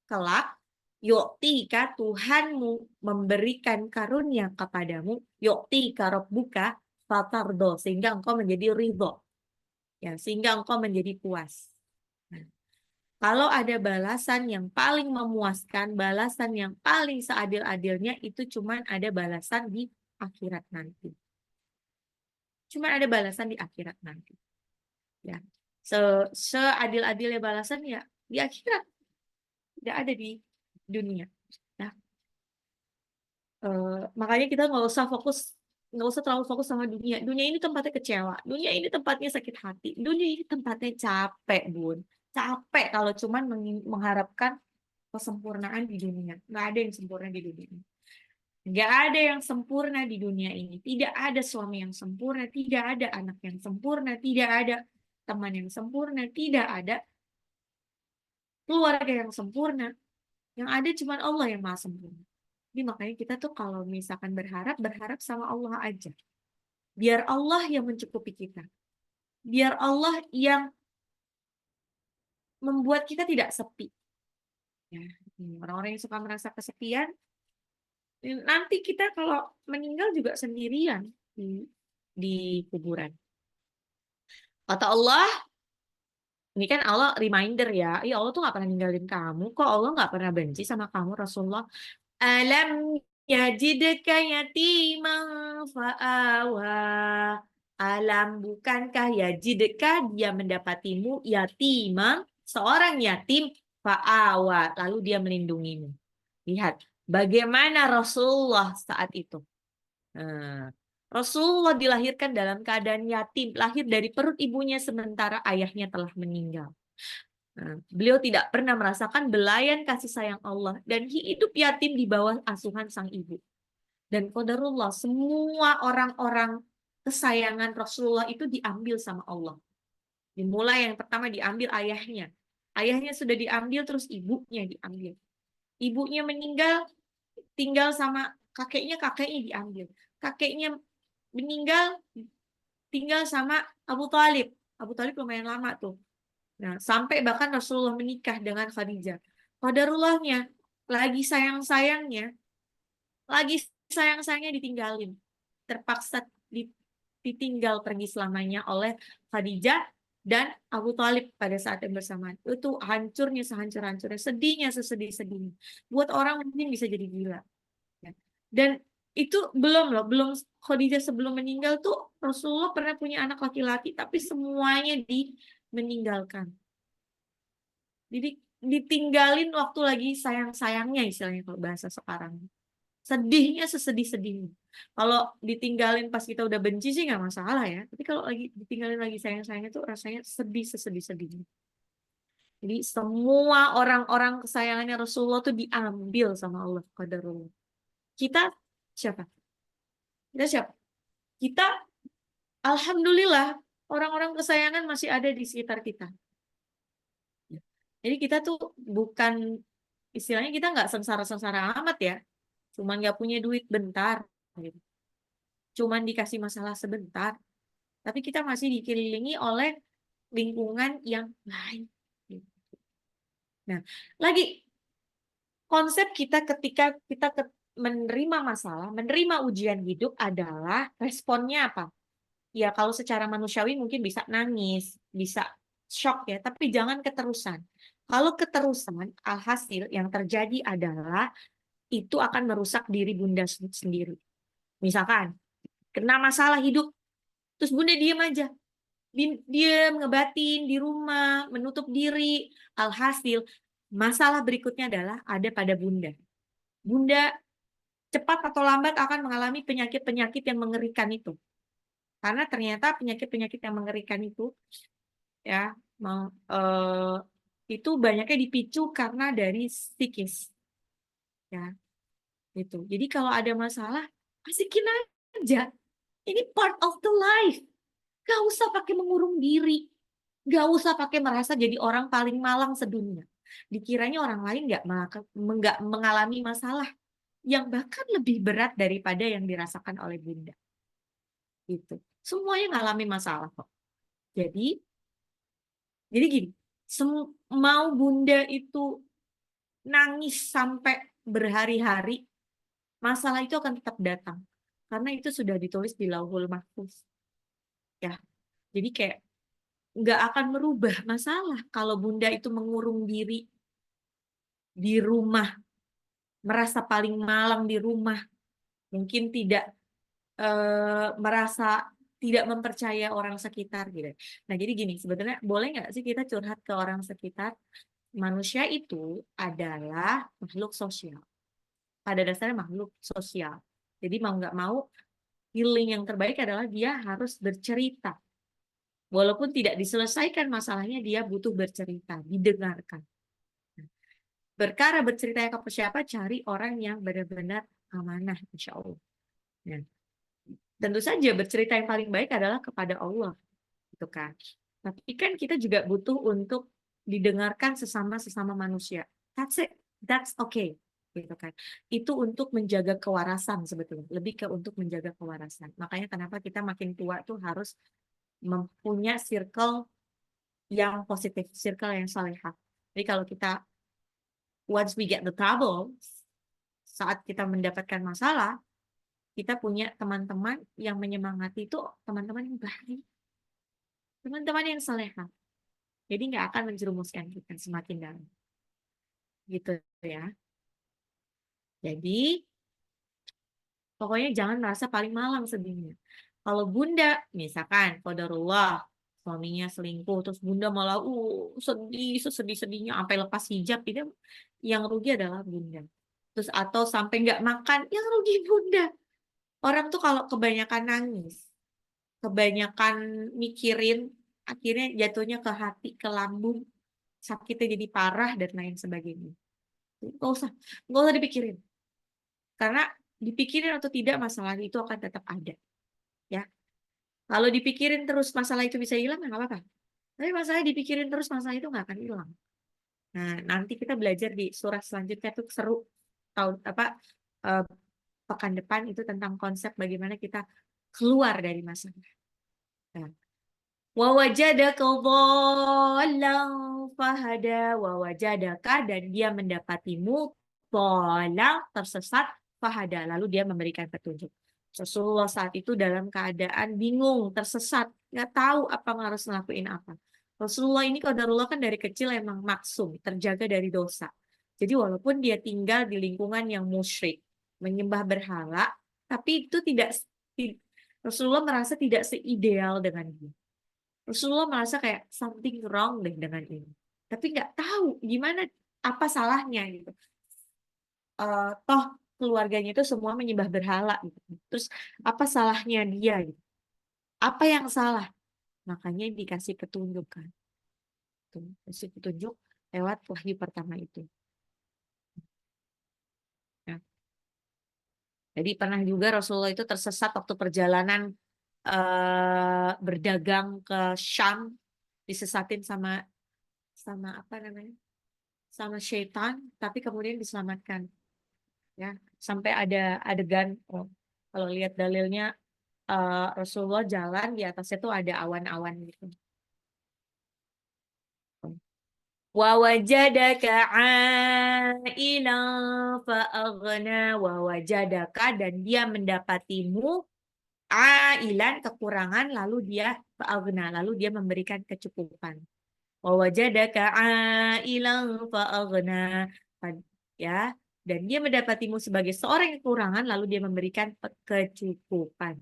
kelak, yu'tika, Tuhanmu memberikan karunia kepadamu, yu'tika rabbuka fatardha, sehingga engkau menjadi ridho, ya, sehingga engkau menjadi puas. Nah, kalau ada balasan yang paling memuaskan, balasan yang paling seadil-adilnya, itu cuman ada balasan di akhirat nanti. Cuma ada balasan di akhirat nanti. Ya. Seadil-adilnya balasan ya di akhirat. Tidak ada di dunia. Nah, makanya kita nggak usah terlalu fokus sama dunia. Dunia ini tempatnya kecewa. Dunia ini tempatnya sakit hati. Dunia ini tempatnya capek, Bun. Capek kalau cuman mengharapkan kesempurnaan di dunia. Nggak ada yang sempurna di dunia ini. Nggak ada yang sempurna di dunia ini. Tidak ada suami yang sempurna, tidak ada anak yang sempurna, tidak ada teman yang sempurna, tidak ada keluarga yang sempurna. Yang ada cuma Allah yang maha sempurna. Jadi makanya kita tuh kalau misalkan berharap, berharap sama Allah aja. Biar Allah yang mencukupi kita. Biar Allah yang membuat kita tidak sepi. Ya, orang-orang yang suka merasa kesepian, nanti kita kalau meninggal juga sendirian di kuburan. Kata Allah, ini kan Allah reminder ya, ya Allah tuh nggak pernah ninggalin kamu, kok Allah nggak pernah benci sama kamu, Rasulullah. Alam yajidka yatiman fa'awa. Alam, bukankah yajidka, dia mendapatimu, yatiman, seorang yatim, fa'awa, lalu dia melindungimu. Lihat, bagaimana Rasulullah saat itu. Rasulullah dilahirkan dalam keadaan yatim, lahir dari perut ibunya sementara ayahnya telah meninggal. Beliau tidak pernah merasakan belayan kasih sayang Allah dan hidup yatim di bawah asuhan sang ibu. Dan qadarullah, semua orang-orang kesayangan Rasulullah itu diambil sama Allah. Dimulai yang pertama diambil ayahnya. Ayahnya sudah diambil, terus ibunya diambil. Ibunya meninggal, tinggal sama kakeknya diambil. Kakeknya meninggal, tinggal sama Abu Thalib. Abu Thalib lumayan lama tuh. Nah, sampai bahkan Rasulullah menikah dengan Khadijah. Qadarullahnya, lagi sayang-sayangnya ditinggalin. Terpaksa ditinggal pergi selamanya oleh Khadijah dan Abu Thalib pada saat yang bersamaan. Itu hancurnya sehancur-hancurnya, sedihnya sesedih-sedihnya. Buat orang mungkin bisa jadi gila. Dan itu belum Khadijah sebelum meninggal tuh Rasulullah pernah punya anak laki-laki, tapi semuanya meninggalkan. Jadi ditinggalin waktu lagi sayang-sayangnya, istilahnya kalau bahasa sekarang. Sedihnya sesedih-sedihnya. Kalau ditinggalin pas kita udah benci sih nggak masalah ya. Tapi kalau lagi ditinggalin lagi sayang-sayangnya tuh rasanya sedih sesedih-sedihnya. Jadi semua orang-orang kesayangannya Rasulullah tuh diambil sama Allah qadarullah. Kita siapa? Kita siapa? Kita alhamdulillah orang-orang kesayangan masih ada di sekitar kita. Jadi kita tuh bukan, istilahnya kita nggak sengsara-sengsara amat ya. Cuman nggak punya duit bentar. Gitu. Cuman dikasih masalah sebentar. Tapi kita masih dikelilingi oleh lingkungan yang lain. Gitu. Nah, lagi konsep kita ketika kita menerima masalah, menerima ujian hidup adalah responnya apa? Ya kalau secara manusiawi mungkin bisa nangis, bisa shock ya, tapi jangan keterusan. Kalau keterusan, alhasil yang terjadi adalah itu akan merusak diri Bunda sendiri. Misalkan, kena masalah hidup, terus Bunda diem aja. Diem, ngebatin di rumah, menutup diri. Alhasil, masalah berikutnya adalah ada pada Bunda. Bunda cepat atau lambat akan mengalami penyakit-penyakit yang mengerikan itu. Karena ternyata penyakit-penyakit yang mengerikan itu ya itu banyaknya dipicu karena dari psikis. Ya, gitu. Jadi kalau ada masalah, asikin aja. Ini part of the life. Gak usah pakai mengurung diri. Gak usah pakai merasa jadi orang paling malang sedunia. Dikiranya orang lain nggak mengalami masalah yang bahkan lebih berat daripada yang dirasakan oleh Bunda. Gitu. Semuanya ngalamin masalah kok. Jadi gini, mau Bunda itu nangis sampai berhari-hari, masalah itu akan tetap datang. Karena itu sudah ditulis di Lauhul Mahfuz. Ya. Jadi kayak nggak akan merubah masalah kalau Bunda itu mengurung diri di rumah, merasa paling malang di rumah, mungkin tidak merasa tidak mempercaya orang sekitar gitu. Nah jadi gini, sebetulnya boleh nggak sih kita curhat ke orang sekitar? Manusia itu adalah makhluk sosial. Pada dasarnya makhluk sosial. Jadi mau nggak mau, healing yang terbaik adalah dia harus bercerita. Walaupun tidak diselesaikan masalahnya, dia butuh bercerita, didengarkan. Perkara bercerita ke siapa, cari orang yang benar-benar amanah, insya Allah. Nah, tentu saja bercerita yang paling baik adalah kepada Allah, gitu kan. Tapi kan kita juga butuh untuk didengarkan sesama manusia. That's it, that's okay, gitu kan. Itu untuk menjaga kewarasan sebetulnya, lebih ke untuk menjaga kewarasan. Makanya kenapa kita makin tua tuh harus mempunyai circle yang positif, circle yang salehah. Jadi kalau kita once we get the trouble, saat kita mendapatkan masalah, kita punya teman-teman yang menyemangati itu teman-teman yang baik, teman-teman yang salehah. Jadi nggak akan menjerumuskan kita semakin dalam. Gitu ya. Jadi pokoknya jangan merasa paling malang sedihnya. Kalau Bunda, misalkan qadarullah suaminya selingkuh, terus Bunda malah sedih, sesedih-sedihnya sampai lepas hijab, itu yang rugi adalah Bunda. Terus atau sampai nggak makan, yang rugi Bunda. Orang tuh kalau kebanyakan nangis, kebanyakan mikirin, akhirnya jatuhnya ke hati, ke lambung, sakitnya jadi parah dan lain sebagainya. Nggak usah dipikirin. Karena dipikirin atau tidak, masalah itu akan tetap ada. Ya, kalau dipikirin terus masalah itu bisa hilang, nggak apa-apa. Tapi masalah dipikirin terus, masalah itu nggak akan hilang. Nah, nanti kita belajar di surah selanjutnya tuh seru. Tahun eh, pekan depan itu tentang konsep bagaimana kita keluar dari masalah. Nah, wa wajadaka dhallan fahada, wa wajadaka, dan dia mendapatimu dhallan, tersesat, fahada, lalu dia memberikan petunjuk. Rasulullah saat itu dalam keadaan bingung, tersesat, nggak tahu apa harus ngelakuin apa. Rasulullah ini qadarullah kan dari kecil emang maksum, terjaga dari dosa. Jadi walaupun dia tinggal di lingkungan yang musyrik, menyembah berhala, tapi itu Rasulullah merasa tidak seideal dengan dia. Rasulullah merasa kayak something wrong deh dengan ini. Tapi nggak tahu gimana, apa salahnya gitu. Toh keluarganya itu semua menyembah berhala gitu. Terus apa salahnya dia gitu. Apa yang salah? Makanya dikasih petunjuk kan. Tuh, kasih petunjuk lewat wahyu pertama itu. Nah, jadi pernah juga Rasulullah itu tersesat waktu perjalanan berdagang ke Syam, disesatin sama sama apa namanya? Sama syaitan, tapi kemudian diselamatkan. Ya, sampai ada adegan, kalau lihat dalilnya, Rasulullah jalan di atasnya tuh ada awan-awan gitu. Wa wajadaka ailan fa'aghna, wa wajadaka, dan dia mendapatimu ailan, kekurangan, lalu dia fa'aghna, lalu dia memberikan kecukupan. Wa wajadaka ailan fa'aghna, ya, dan dia mendapatimu sebagai seorang yang kekurangan, lalu dia memberikan kecukupan.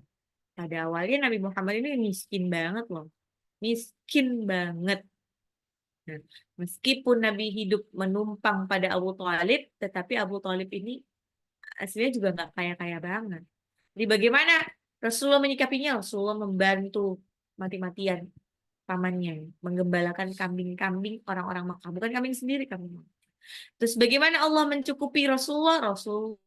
Pada awalnya Nabi Muhammad ini miskin banget loh. Miskin banget. Nah, meskipun Nabi hidup menumpang pada Abu Thalib, tetapi Abu Thalib ini aslinya juga nggak kaya-kaya banget. Jadi bagaimana Rasulullah menyikapinya? Rasulullah membantu mati-matian pamannya, menggembalakan kambing-kambing orang-orang Makkah. Bukan kambing sendiri, kambing Makkah. Terus bagaimana Allah mencukupi Rasulullah? Rasulullah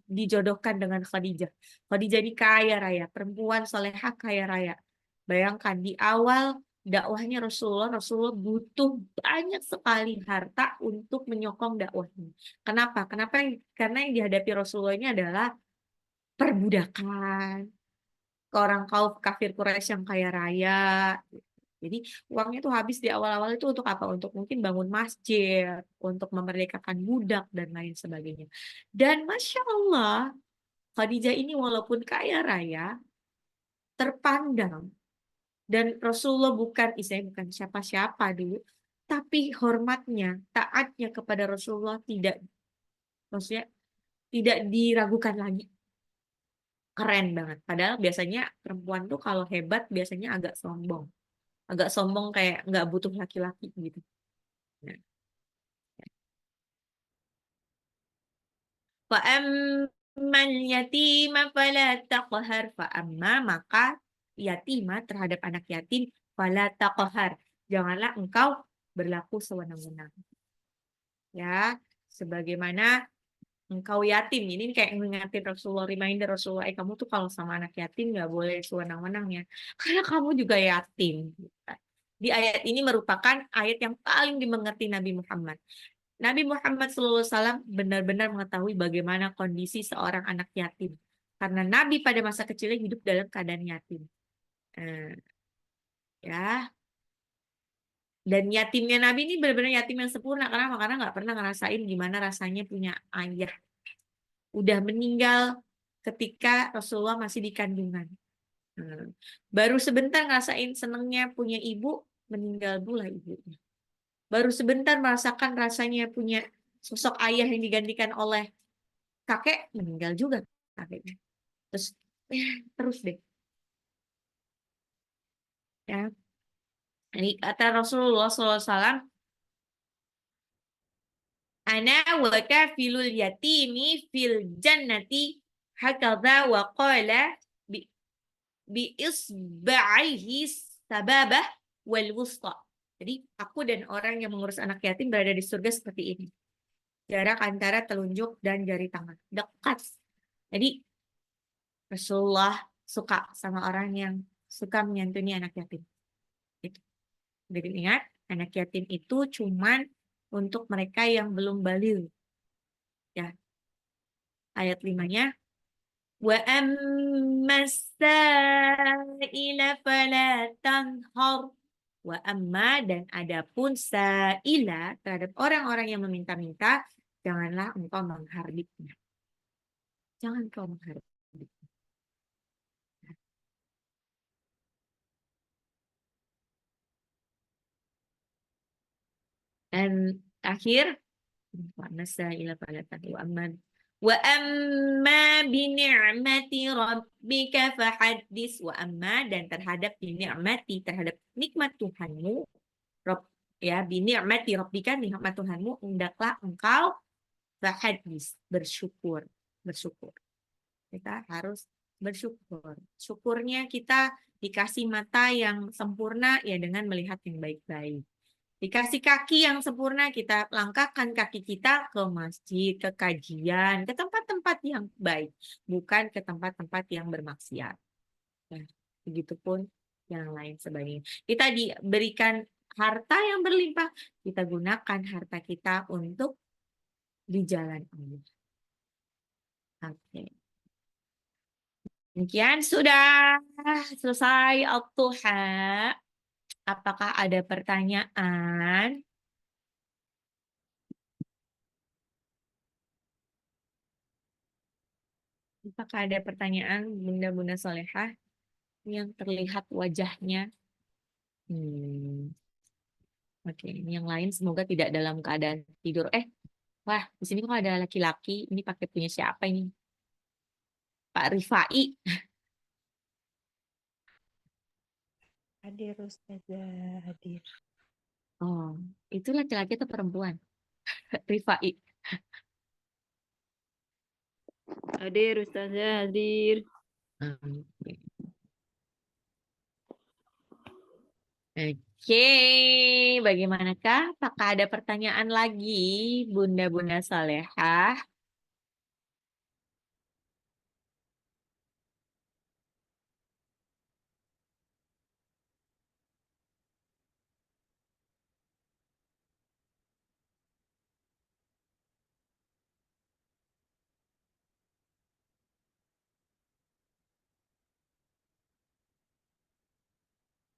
dijodohkan dengan Khadijah. Khadijah ini kaya raya, perempuan solehah kaya raya. Bayangkan di awal dakwahnya Rasulullah butuh banyak sekali harta untuk menyokong dakwahnya. Kenapa? Karena yang dihadapi Rasulullah ini adalah perbudakan, ke orang kafir Quraisy yang kaya raya. Jadi uangnya tuh habis di awal-awal itu untuk apa? Untuk mungkin bangun masjid, untuk memerdekakan budak dan lain sebagainya. Dan Masya Allah, Khadijah ini walaupun kaya raya, terpandang. Dan Rasulullah bukan, istilahnya bukan siapa-siapa dulu, tapi hormatnya, taatnya kepada Rasulullah tidak, maksudnya tidak diragukan lagi. Keren banget. Padahal biasanya perempuan tuh kalau hebat biasanya agak sombong. Agak sombong kayak nggak butuh laki-laki gitu. Nah, fa'ammal yatima fala taqhar. Fa'amma maka yatima terhadap anak yatim fala taqhar. Janganlah engkau berlaku sewenang-wenang. Ya, sebagaimana engkau yatim. Ini kayak ngingetin Rasulullah, reminder Rasulullah, kamu tuh kalau sama anak yatim nggak boleh sewenang-wenang ya. Karena kamu juga yatim. Di ayat ini merupakan ayat yang paling dimengerti Nabi Muhammad. Nabi Muhammad SAW benar-benar mengetahui bagaimana kondisi seorang anak yatim. Karena Nabi pada masa kecilnya hidup dalam keadaan yatim. Eh, ya, dan yatimnya Nabi ini benar-benar yatim yang sempurna karena nggak pernah ngerasain gimana rasanya punya ayah. Udah meninggal ketika Rasulullah masih di kandungan. Hmm. Baru sebentar ngerasain senengnya punya ibu, meninggal pula ibunya. Baru sebentar merasakan rasanya punya sosok ayah yang digantikan oleh kakek, meninggal juga kakeknya. Terus terus deh. Ya. Ini kata Rasulullah SAW, Ana wa kafilul yatimi fil jannati hakadha wa qala bi isba'ihi sababah wal wusta. Jadi aku dan orang yang mengurus anak yatim berada di surga seperti ini. Jarak antara telunjuk dan jari tangan. Dekat. Jadi Rasulullah suka sama orang yang suka menyantuni anak yatim. Itu. Jadi ingat, anak yatim itu cuman untuk mereka yang belum baligh. Ya, ayat 5-nya wa ammas sa'ila fala tanhar. Wa amma dan adapun sa'ila terhadap orang-orang yang meminta-minta, janganlah engkau menghardiknya. Jangan kau menghardik. Dan akhir wa amma sa'ila fala tanhar wa amma bi ni'mati rabbika fahaddis. Wa amma dan terhadap bi ni'mati terhadap nikmat Tuhanmu, Rob, ya bi ni'mati rabbika nikmat Tuhanmu, hendaklah engkau fahaddis bersyukur. Bersyukur. Kita harus bersyukur. Syukurnya kita dikasih mata yang sempurna ya dengan melihat yang baik-baik. Dikasih kaki yang sempurna, kita langkahkan kaki kita ke masjid, ke kajian, ke tempat-tempat yang baik, bukan ke tempat-tempat yang bermaksiat. Nah, begitupun yang lain sebagainya. Kita diberikan harta yang berlimpah, kita gunakan harta kita untuk di jalan Allah. Oke. Demikian sudah selesai Al-Duha. Apakah ada pertanyaan? Apakah ada pertanyaan Bunda-Bunda Solehah yang terlihat wajahnya? Oke, ini yang lain semoga tidak dalam keadaan tidur. Wah, di sini kok ada laki-laki. Ini pakai punya siapa ini? Pak Rifai. Hadir Ustazah, hadir. Oh, itu laki-laki atau perempuan? Rifai. Hadir Ustazah, hadir. Oke, bagaimanakah? Apakah ada pertanyaan lagi, Bunda-Bunda Salehah?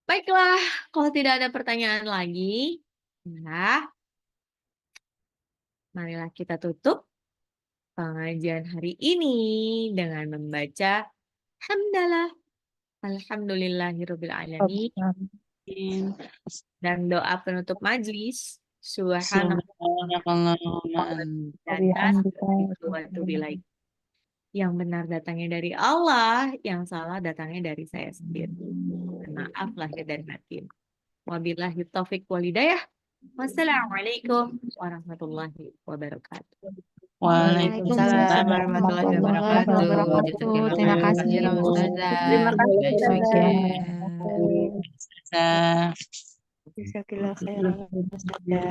Baiklah, kalau tidak ada pertanyaan lagi, ya, marilah kita tutup pengajian hari ini dengan membaca hamdalah, alhamdulillahirobbilalamin, dan doa penutup majlis. Subhanakallahumma Subhanallah wa atubu ilaik. Yang benar datangnya dari Allah, yang salah datangnya dari saya sendiri. Maaf lahir dan batin. Wabillahi taufik walhidayah. Wassalamualaikum warahmatullahi wabarakatuh. Waalaikumsalam warahmatullahi wabarakatuh. Terima kasih ya Ustazah. Terima kasih, Nice Ustazah. weekend. Ustazah. Jazakallah khairan Ustazah.